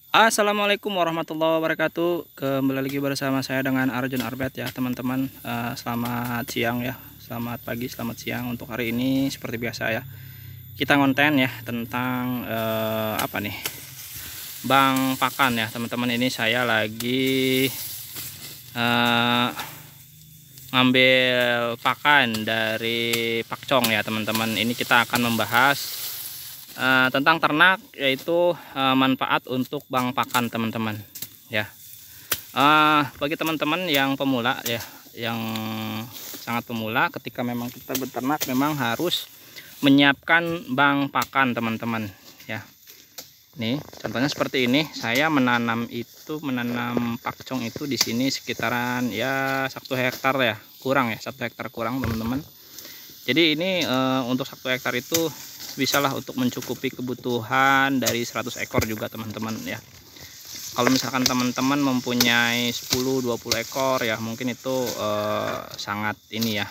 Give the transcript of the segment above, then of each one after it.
Assalamualaikum warahmatullahi wabarakatuh. Kembali lagi bersama saya dengan Arjun Arbet ya teman-teman. Selamat siang ya, selamat pagi, selamat siang. Untuk hari ini seperti biasa ya, kita ngonten ya tentang apa nih, bang pakan ya teman-teman. Ini saya lagi ngambil pakan dari pakcong ya teman-teman. Ini kita akan membahas tentang ternak, yaitu manfaat untuk bang pakan teman-teman ya. Bagi teman-teman yang pemula ya, yang sangat pemula, ketika memang kita beternak memang harus menyiapkan bang pakan teman-teman ya. Nih contohnya seperti ini, saya menanam pakcong itu di sini sekitaran ya 1 hektar ya, kurang ya, 1 hektar kurang teman-teman. Jadi ini untuk 1 hektar itu bisalah untuk mencukupi kebutuhan dari 100 ekor juga teman-teman ya. Kalau misalkan teman-teman mempunyai 10-20 ekor ya, mungkin itu sangat ini ya,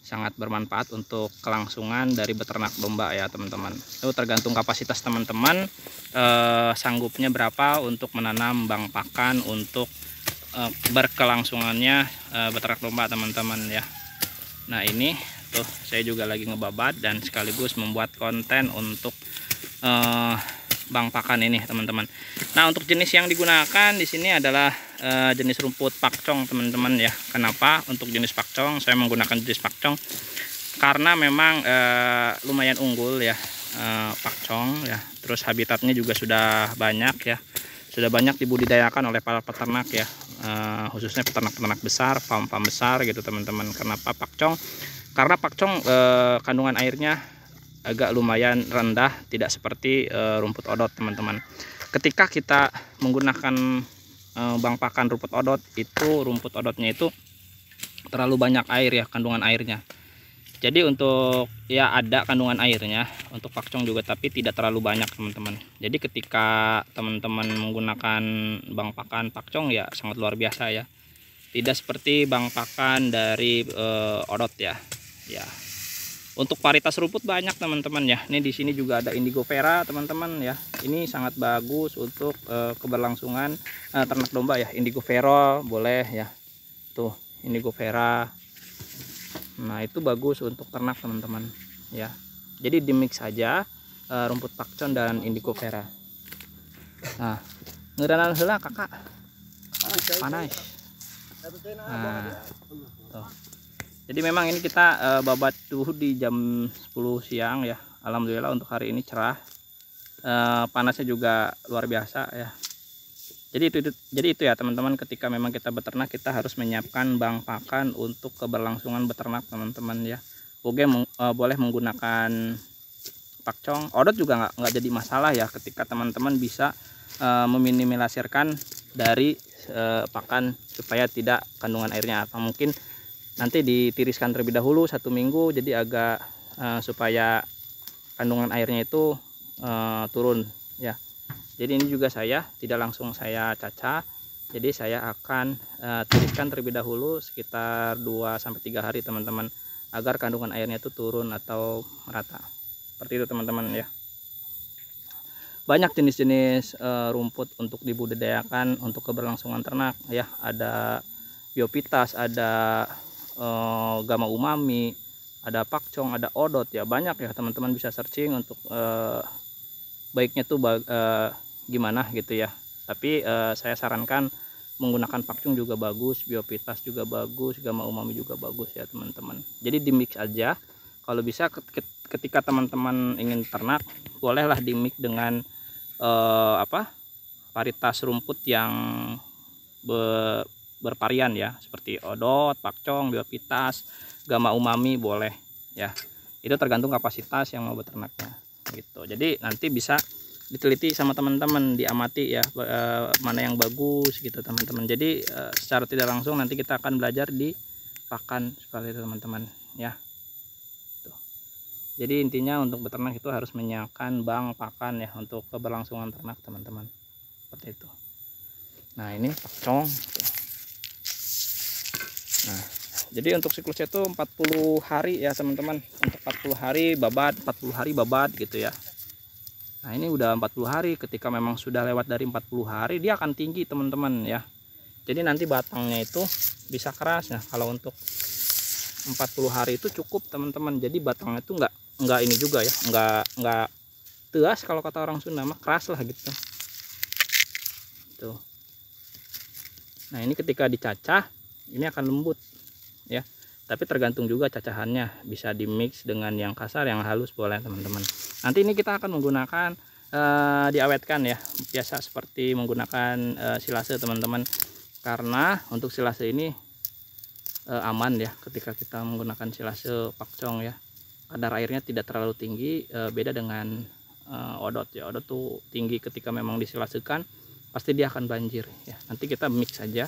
sangat bermanfaat untuk kelangsungan dari beternak domba ya teman-teman. Itu tergantung kapasitas teman-teman, sanggupnya berapa untuk menanam bang pakan untuk berkelangsungannya beternak domba teman-teman ya. Nah ini tuh saya juga lagi ngebabat dan sekaligus membuat konten untuk bang pakan ini teman-teman. Nah untuk jenis yang digunakan di sini adalah jenis rumput pakcong teman-teman ya. Kenapa untuk jenis pakcong saya menggunakan jenis pakcong? Karena memang lumayan unggul ya, pakcong ya. Terus habitatnya juga sudah banyak ya, sudah banyak dibudidayakan oleh para peternak ya, khususnya peternak-peternak besar, farm-farm besar gitu teman-teman. Kenapa pakcong? Karena pakcong kandungan airnya agak lumayan rendah, tidak seperti rumput odot teman-teman. Ketika kita menggunakan bang pakan rumput odot, itu rumput odotnya itu terlalu banyak air ya, kandungan airnya. Jadi untuk ya ada kandungan airnya untuk pakcong juga, tapi tidak terlalu banyak teman-teman. Jadi ketika teman-teman menggunakan bang pakan pakcong ya sangat luar biasa ya. Tidak seperti bang pakan dari odot ya. Ya, untuk varietas rumput banyak teman-teman ya. Ini di sini juga ada indigo vera teman-teman ya. Ini sangat bagus untuk keberlangsungan ternak domba ya. Indigo vera boleh ya. Tuh, indigo vera. Nah, itu bagus untuk ternak teman-teman ya. Jadi dimix saja rumput pakcon dan indigo vera. Nah, ngeureunana heula kakak. Panas. Nah, tuh. Jadi memang ini kita babat suhu di jam 10 siang ya. Alhamdulillah untuk hari ini cerah. Panasnya juga luar biasa ya. Jadi itu ya teman-teman, ketika memang kita beternak kita harus menyiapkan bang pakan untuk keberlangsungan beternak teman-teman ya. Boleh menggunakan pakcong, odot juga nggak jadi masalah ya, ketika teman-teman bisa meminimalisirkan dari pakan supaya tidak kandungan airnya, atau mungkin nanti ditiriskan terlebih dahulu 1 minggu, jadi agak supaya kandungan airnya itu turun ya. Jadi ini juga saya tidak langsung saya cacah, jadi saya akan tiriskan terlebih dahulu sekitar 2-3 hari teman-teman, agar kandungan airnya itu turun atau merata. Seperti itu teman-teman ya. Banyak jenis-jenis rumput untuk dibudidayakan untuk keberlangsungan ternak ya. Ada biopitas, ada Gama Umami, ada pakcong, ada odot ya. Banyak ya teman-teman, bisa searching untuk baiknya tuh gimana gitu ya. Tapi saya sarankan menggunakan pakcong juga bagus, biopitas juga bagus, Gama Umami juga bagus ya teman-teman. Jadi dimix aja. Kalau bisa ketika teman-teman ingin ternak, bolehlah dimix dengan varietas rumput yang bervarian ya, seperti odot, pakcong, biopitas, Gama Umami boleh ya. Itu tergantung kapasitas yang mau beternaknya gitu. Jadi nanti bisa diteliti sama teman-teman, diamati ya mana yang bagus gitu teman-teman. Jadi secara tidak langsung nanti kita akan belajar di pakan seperti itu teman-teman ya. Tuh. Jadi intinya untuk beternak itu harus menyiapkan bang pakan ya untuk keberlangsungan ternak teman-teman. Seperti itu. Nah, ini pakcong. Nah, jadi untuk siklusnya itu 40 hari ya teman-teman. Untuk 40 hari babat, 40 hari babat gitu ya. Nah ini udah 40 hari. Ketika memang sudah lewat dari 40 hari dia akan tinggi teman-teman ya. Jadi nanti batangnya itu bisa keras. Nah kalau untuk 40 hari itu cukup teman-teman. Jadi batangnya itu enggak ini juga ya, enggak teas kalau kata orang Sunda mah, keras lah gitu. Tuh. Nah ini ketika dicacah ini akan lembut ya. Tapi tergantung juga cacahannya, bisa di mix dengan yang kasar, yang halus boleh teman-teman. Nanti ini kita akan menggunakan diawetkan ya, biasa seperti menggunakan silase teman-teman. Karena untuk silase ini aman ya ketika kita menggunakan silase pakcong ya. Kadar airnya tidak terlalu tinggi, beda dengan odot ya. Odot tuh tinggi, ketika memang disilasekan pasti dia akan banjir ya. Nanti kita mix saja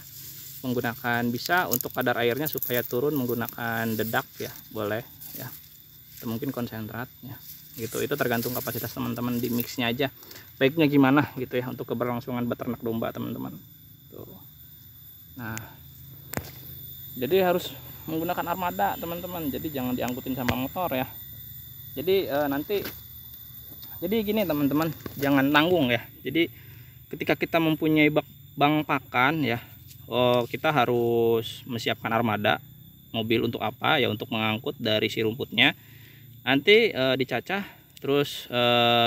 menggunakan, bisa untuk kadar airnya supaya turun menggunakan dedak ya, boleh ya, atau mungkin konsentrat ya gitu. Itu tergantung kapasitas teman-teman di mixnya aja, baiknya gimana gitu ya untuk keberlangsungan beternak domba teman-teman tuh. Nah jadi harus menggunakan armada teman-teman, jadi jangan diangkutin sama motor ya. Jadi nanti jadi gini teman-teman, jangan tanggung ya. Jadi ketika kita mempunyai bang pakan ya, kita harus menyiapkan armada mobil. Untuk apa ya? Untuk mengangkut dari si rumputnya, nanti dicacah terus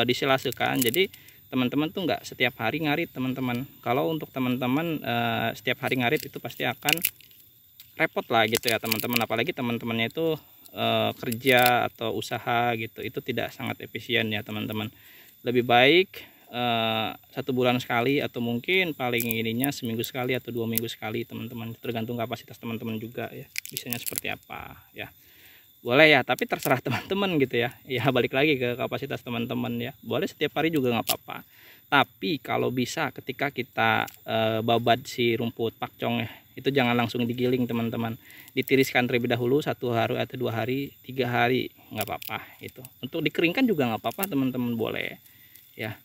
disilasekan. Jadi teman-teman tuh nggak setiap hari ngarit teman-teman. Kalau untuk teman-teman setiap hari ngarit itu pasti akan repot lah gitu ya teman-teman. Apalagi teman-temannya itu kerja atau usaha gitu, itu tidak sangat efisien ya teman-teman. Lebih baik 1 bulan sekali, atau mungkin paling ininya seminggu sekali atau 2 minggu sekali teman-teman. Tergantung kapasitas teman-teman juga ya, bisanya seperti apa ya, boleh ya. Tapi terserah teman-teman gitu ya. Ya balik lagi ke kapasitas teman-teman ya, boleh setiap hari juga nggak apa-apa. Tapi kalau bisa ketika kita babat si rumput pakcong ya, itu jangan langsung digiling teman-teman, ditiriskan terlebih dahulu 1 hari atau 2 hari 3 hari nggak apa-apa. Itu untuk dikeringkan juga nggak apa-apa teman-teman, boleh ya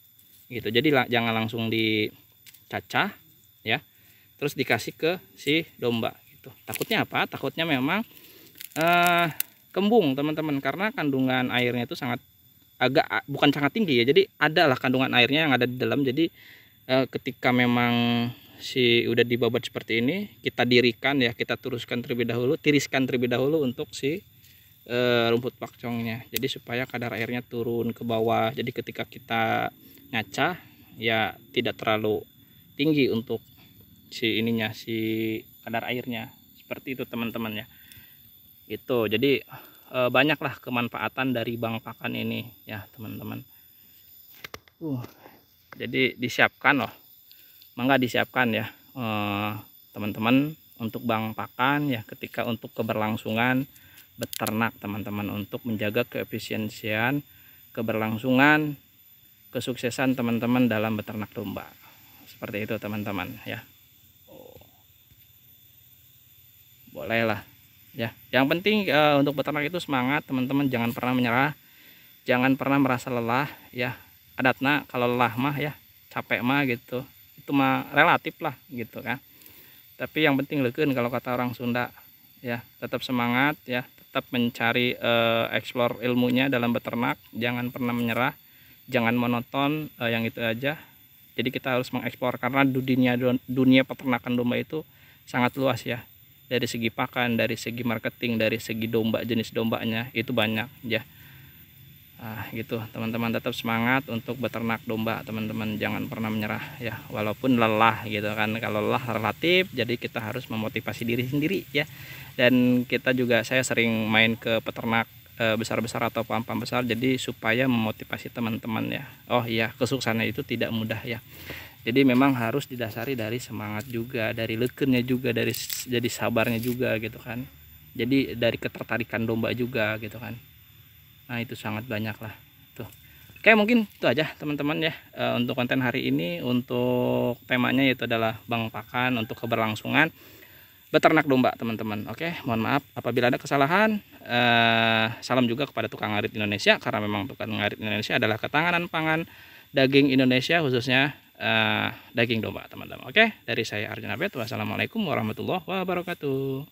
gitu. Jadi jangan langsung dicacah ya terus dikasih ke si domba gitu. Takutnya apa? Takutnya memang kembung teman-teman, karena kandungan airnya itu bukan sangat tinggi ya. Jadi adalah kandungan airnya yang ada di dalam. Jadi ketika memang si udah dibabat seperti ini, kita dirikan ya, kita tiriskan terlebih dahulu untuk si rumput pakcongnya. Jadi supaya kadar airnya turun ke bawah. Jadi ketika kita ngacah ya tidak terlalu tinggi untuk si ininya, si kadar airnya, seperti itu teman-teman ya. Itu jadi banyaklah kemanfaatan dari bang pakan ini ya teman-teman. Jadi disiapkan loh, mangga disiapkan ya teman-teman untuk bang pakan ya, ketika untuk keberlangsungan beternak teman-teman, untuk menjaga keefisiensian, keberlangsungan, kesuksesan teman-teman dalam beternak domba. Seperti itu teman-teman ya. Boleh lah ya. Yang penting untuk beternak itu semangat teman-teman, jangan pernah menyerah, jangan pernah merasa lelah ya. Adatna kalau lelah mah ya, capek mah gitu, itu mah relatif lah gitu kan. Tapi yang penting leukeun kalau kata orang Sunda ya, tetap semangat ya, tetap mencari explore ilmunya dalam beternak, jangan pernah menyerah, jangan monoton yang itu aja. Jadi kita harus mengeksplor, karena dunia peternakan domba itu sangat luas ya. Dari segi pakan, dari segi marketing, dari segi domba, jenis dombanya itu banyak ya. Gitu teman-teman, tetap semangat untuk beternak domba teman-teman, jangan pernah menyerah ya, walaupun lelah gitu kan. Kalau lelah relatif, jadi kita harus memotivasi diri sendiri ya. Dan kita juga, saya sering main ke peternak besar-besar atau pam-pam besar, jadi supaya memotivasi teman-teman ya. Oh iya, kesuksesannya itu tidak mudah ya. Jadi memang harus didasari dari semangat juga, dari lekennya juga, dari jadi sabarnya juga gitu kan. Jadi dari ketertarikan domba juga gitu kan. Nah itu sangat banyak lah tuh. Oke, mungkin itu aja teman-teman ya untuk konten hari ini. Untuk temanya yaitu adalah bang pakan untuk keberlangsungan beternak domba teman-teman. Oke, mohon maaf apabila ada kesalahan. Salam juga kepada tukang ngarit Indonesia, karena memang tukang ngarit Indonesia adalah ketahanan pangan daging Indonesia, khususnya daging domba teman-teman. Oke, dari saya Arjuna Bet, wassalamualaikum warahmatullahi wabarakatuh.